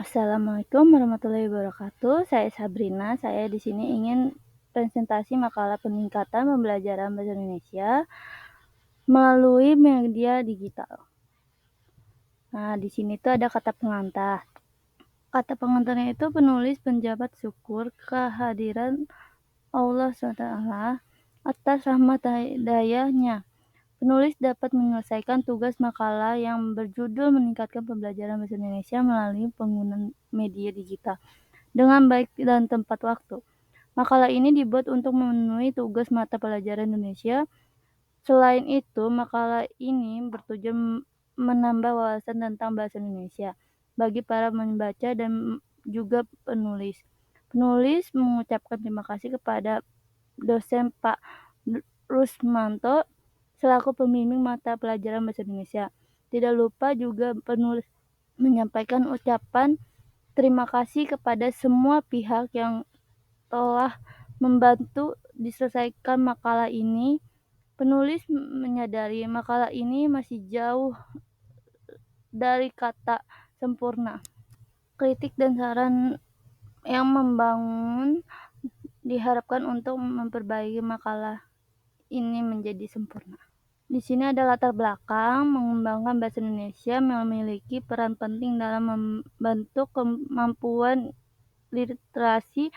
Assalamualaikum warahmatullahi wabarakatuh. Saya Sabrina. Saya di sini ingin presentasi makalah peningkatan pembelajaran bahasa Indonesia melalui media digital. Nah, di sini tuh ada kata pengantar. Kata pengantarnya itu penulis penjabat syukur kehadiran Allah SWT atas rahmat dayanya. Penulis dapat menyelesaikan tugas makalah yang berjudul meningkatkan pembelajaran bahasa Indonesia melalui penggunaan media digital dengan baik dan tepat waktu. Makalah ini dibuat untuk memenuhi tugas mata pelajaran Indonesia. Selain itu, makalah ini bertujuan menambah wawasan tentang bahasa Indonesia bagi para membaca dan juga penulis. Penulis mengucapkan terima kasih kepada dosen Pak Rusmanto selaku pembimbing mata pelajaran bahasa Indonesia. Tidak lupa juga penulis menyampaikan ucapan terima kasih kepada semua pihak yang telah membantu diselesaikan makalah ini. Penulis menyadari makalah ini masih jauh dari kata sempurna. Kritik dan saran yang membangun diharapkan untuk memperbaiki makalah ini menjadi sempurna. Di sini ada latar belakang mengembangkan bahasa Indonesia memiliki peran penting dalam membentuk kemampuan literasi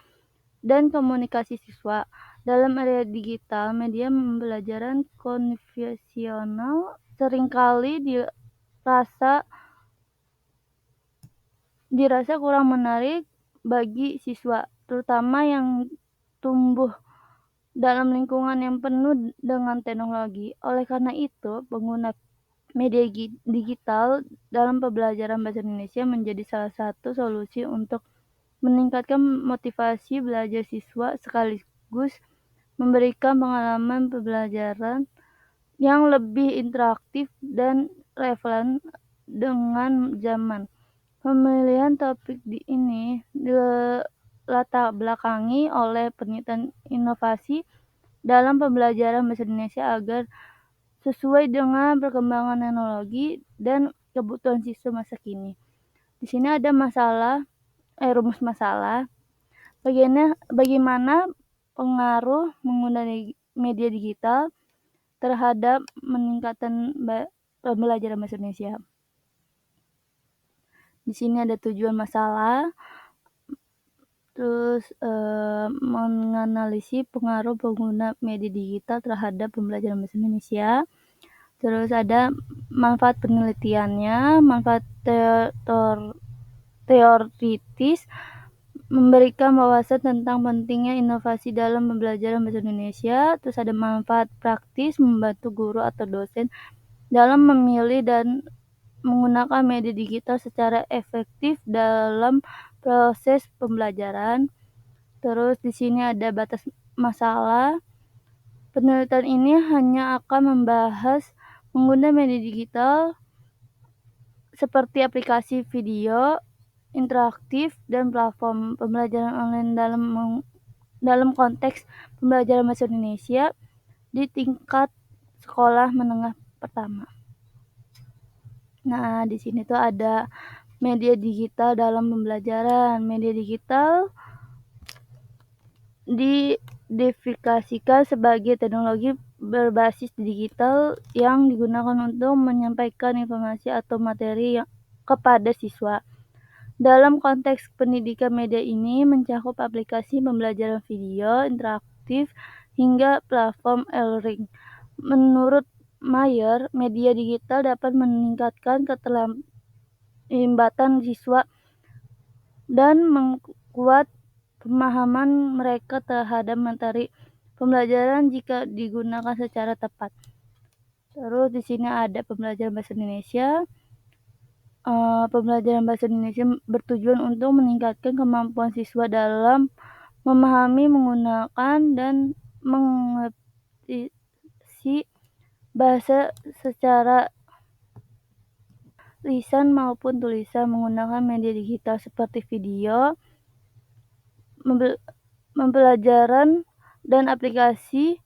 dan komunikasi siswa. Dalam area digital, media pembelajaran konvensional seringkali dirasa kurang menarik bagi siswa, terutama yang tumbuh dalam lingkungan yang penuh dengan teknologi. Oleh karena itu, pengguna media digital dalam pembelajaran bahasa Indonesia menjadi salah satu solusi untuk meningkatkan motivasi belajar siswa sekaligus memberikan pengalaman pembelajaran yang lebih interaktif dan relevan dengan zaman. Pemilihan topik ini dilatar belakangi oleh penelitian inovasi dalam pembelajaran bahasa Indonesia agar sesuai dengan perkembangan teknologi dan kebutuhan siswa masa kini. Di sini ada rumus masalah. Bagaimana pengaruh menggunakan media digital terhadap meningkatkan pembelajaran bahasa Indonesia. Di sini ada tujuan masalah, terus menganalisis pengaruh pengguna media digital terhadap pembelajaran bahasa Indonesia. Terus ada manfaat penelitiannya, manfaat teoritis, memberikan wawasan tentang pentingnya inovasi dalam pembelajaran bahasa Indonesia. Terus ada manfaat praktis, membantu guru atau dosen dalam memilih dan menggunakan media digital secara efektif dalam proses pembelajaran. Terus di sini ada batas masalah. Penelitian ini hanya akan membahas menggunakan media digital seperti aplikasi video interaktif dan platform pembelajaran online dalam konteks pembelajaran bahasa Indonesia di tingkat sekolah menengah pertama. Nah, di sini tuh ada media digital dalam pembelajaran. Media digital didefinisikan sebagai teknologi berbasis digital yang digunakan untuk menyampaikan informasi atau materi kepada siswa. Dalam konteks pendidikan, media ini mencakup aplikasi pembelajaran video interaktif hingga platform e-learning. Menurut Mayer, media digital dapat meningkatkan keterlibatan siswa dan memperkuat pemahaman mereka terhadap materi pembelajaran jika digunakan secara tepat. Terus di sini ada pembelajaran bahasa Indonesia. Pembelajaran bahasa Indonesia bertujuan untuk meningkatkan kemampuan siswa dalam memahami, menggunakan, dan mengerti bahasa secara lisan maupun tulisan menggunakan media digital seperti video, pembelajaran, dan aplikasi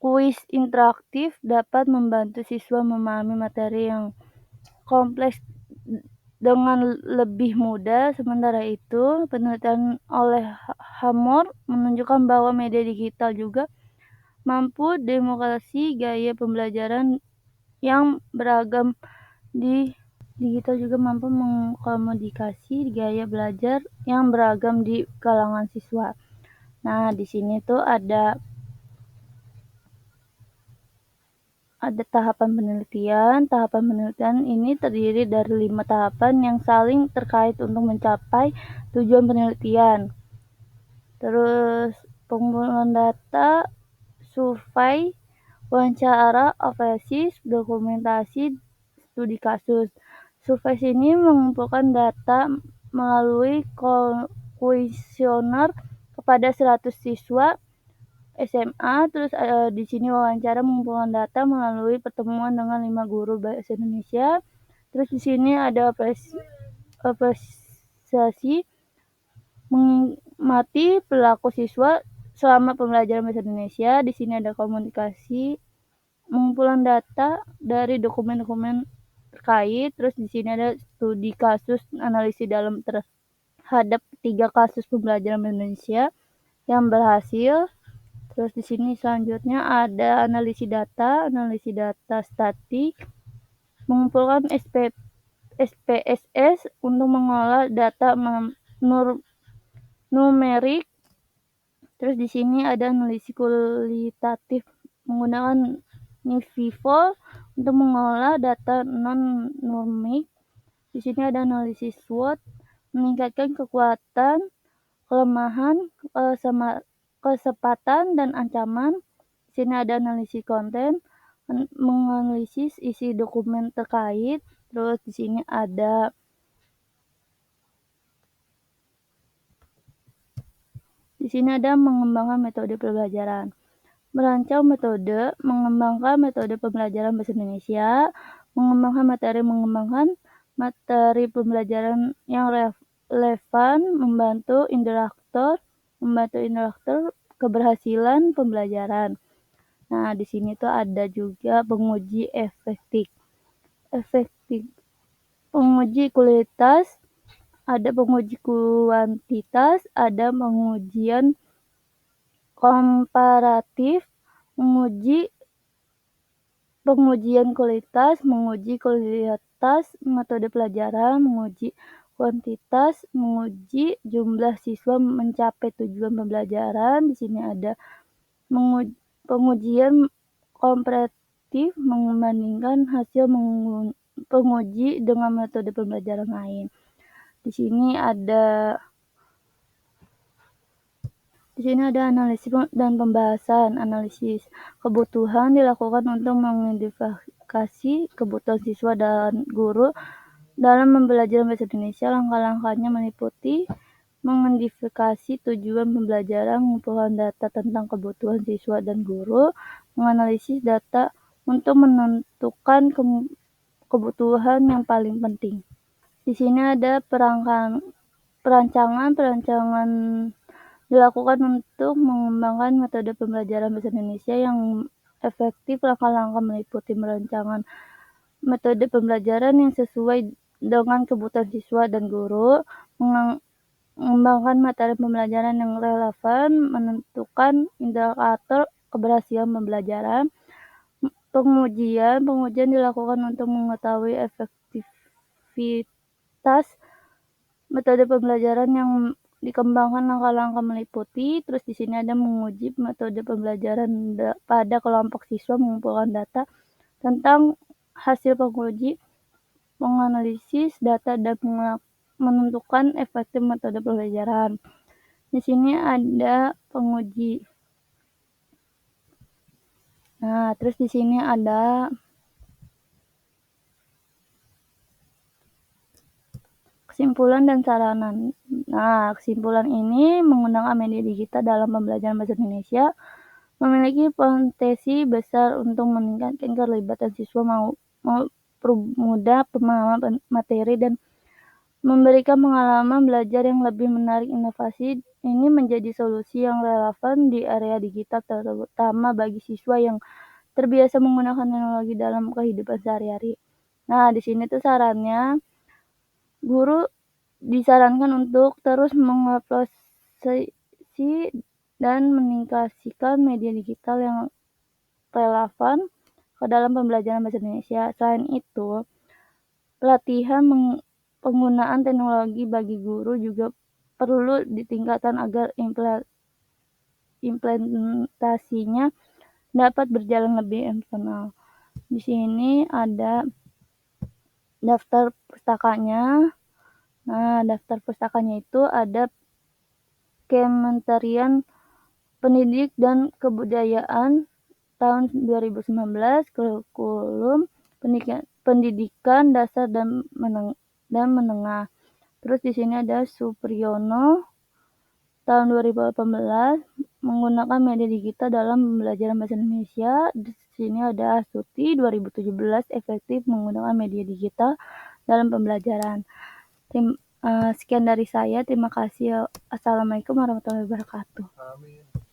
kuis interaktif dapat membantu siswa memahami materi yang kompleks dengan lebih mudah. Sementara itu, penelitian oleh Hammer menunjukkan bahwa media digital juga mampu demokrasi gaya pembelajaran yang beragam. Digital juga mampu mengkomodikasi gaya belajar yang beragam di kalangan siswa. Nah, di sini tuh ada tahapan penelitian. Tahapan penelitian ini terdiri dari 5 tahapan yang saling terkait untuk mencapai tujuan penelitian. Terus pengumpulan data, survei, wawancara, analisis, dokumentasi, studi kasus. Survei ini mengumpulkan data melalui kuesioner kepada 100 siswa SMA. Terus di sini wawancara mengumpulkan data melalui pertemuan dengan 5 guru bahasa Indonesia. Terus di sini ada apresiasi mengamati perilaku siswa selama pembelajaran bahasa Indonesia. Di sini ada komunikasi, pengumpulan data dari dokumen-dokumen terkait. Terus di sini ada studi kasus, analisis dalam terhadap 3 kasus pembelajaran bahasa Indonesia yang berhasil. Terus di sini selanjutnya ada analisis data statik, mengumpulkan SPSS untuk mengolah data numerik. Terus di sini ada analisis kualitatif menggunakan NiFiFol untuk mengolah data non-numerik. Di sini ada analisis SWOT, meningkatkan kekuatan, kelemahan, kesempatan dan ancaman. Di sini ada analisis konten, menganalisis isi dokumen terkait. Terus di sini ada mengembangkan metode pembelajaran. Merancang metode, mengembangkan metode pembelajaran bahasa Indonesia, mengembangkan materi pembelajaran yang relevan, membantu interaktor keberhasilan pembelajaran. Nah, di sini tuh ada juga penguji efektif, penguji kualitas, ada penguji kuantitas, ada pengujian komparatif, pengujian kualitas, menguji metode pelajaran, menguji kuantitas, menguji jumlah siswa mencapai tujuan pembelajaran. Di sini ada pengujian komparatif, membandingkan hasil penguji dengan metode pembelajaran lain. Di sini ada analisis dan pembahasan. Analisis kebutuhan dilakukan untuk mengidentifikasi kebutuhan siswa dan guru dalam pembelajaran bahasa Indonesia. Langkah-langkahnya meliputi mengidentifikasi tujuan pembelajaran, mengumpulkan data tentang kebutuhan siswa dan guru, menganalisis data untuk menentukan kebutuhan yang paling penting. Di sini ada perancangan dilakukan untuk mengembangkan metode pembelajaran bahasa Indonesia yang efektif. Langkah-langkah meliputi merencanakan metode pembelajaran yang sesuai dengan kebutuhan siswa dan guru, mengembangkan materi pembelajaran yang relevan, menentukan indikator keberhasilan pembelajaran. Pengujian dilakukan untuk mengetahui efektivitas metode pembelajaran yang dikembangkan. Langkah-langkah meliputi, terus di sini ada menguji metode pembelajaran pada kelompok siswa, mengumpulkan data tentang hasil penguji, menganalisis data dan menentukan efektif metode pembelajaran. Di sini ada penguji. Nah, terus di sini ada kesimpulan dan saranan. Nah, kesimpulan ini menggunakan media digital dalam pembelajaran bahasa Indonesia memiliki potensi besar untuk meningkatkan keterlibatan siswa, mempermudah pemahaman materi, dan memberikan pengalaman belajar yang lebih menarik. Inovasi ini menjadi solusi yang relevan di area digital, terutama bagi siswa yang terbiasa menggunakan teknologi dalam kehidupan sehari-hari. Nah, di sini tuh sarannya Guru disarankan untuk terus mengevaluasi dan meningkatkan media digital yang relevan ke dalam pembelajaran bahasa Indonesia. Selain itu, pelatihan penggunaan teknologi bagi guru juga perlu ditingkatkan agar implementasinya dapat berjalan lebih optimal. Di sini ada daftar pustakanya. Nah, daftar pustakanya itu ada Kementerian Pendidik dan Kebudayaan tahun 2019, kurikulum pendidikan dasar dan menengah. Terus di sini ada Supriyono tahun 2018 menggunakan media digital dalam pembelajaran bahasa Indonesia. Di sini ada Astuti 2017 efektif menggunakan media digital dalam pembelajaran. Sekian dari saya. Terima kasih. Assalamualaikum warahmatullahi wabarakatuh.